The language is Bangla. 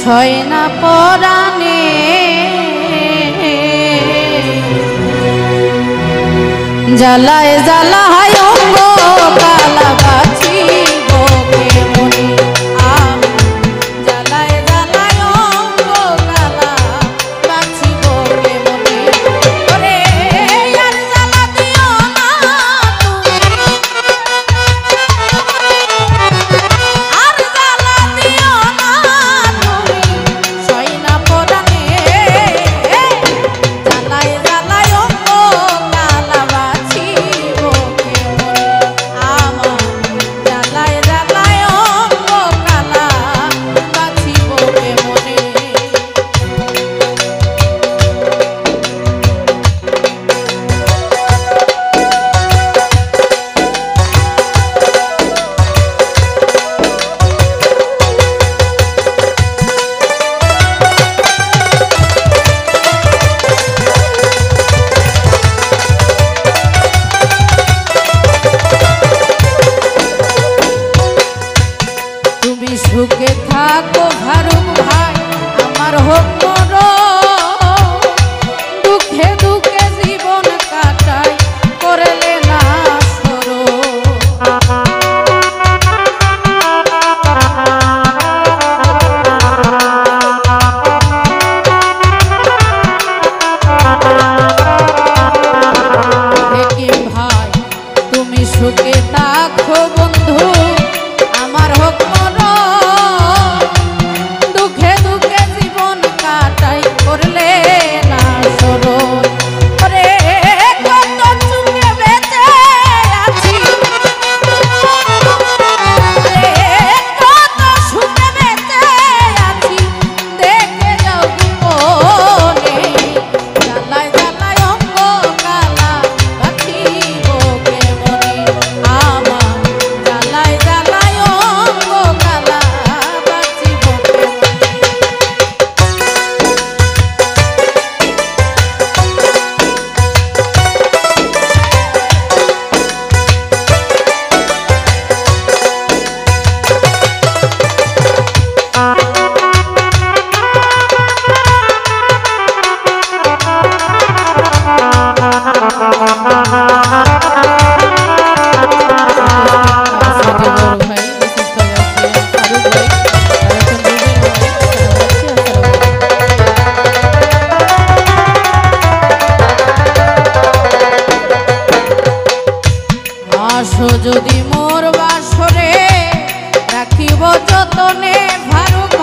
ছয় না পরাণে জ্বালায় জ্বালায় অঙ্গ কালা বাছি বকে মনি আমি জ্বালায় জ্বালায় অঙ্গ কালা বাছি বকে মনি ওরে আর জ্বালা দিও না তুমি আর জ্বালা দিও না তুমি ছয় না পরাণে জ্বালায় জ্বালায় অঙ্গ কালা বাছি বকে মনি আমার জ্বালায় জ্বালায় অঙ্গ কালা বাছি বকে মনি তুমি সুখে থাকো ভারুক ভাই আমার হোক মরণ দুঃখে দুঃখে জীবন কাটাই করলে না হেকিম ভাই তুমি সুখে থাকো বন্ধু আমার হোক মরণ দুঃখে দুঃখে জীবন কাটাই করলে না সরল ওরে কত সুখে বেঁচে আছি রে কত সুখে বেঁচে আছি দেখে যাও গোপনে জ্বালায় জ্বালায় অঙ্গ কালা বাছি বকে মনি আমার জ্বালায় জ্বালায় অঙ্গ কালা বাছি বকে আসো যদি মোর বাসরে রাখিব যতনে ভারুক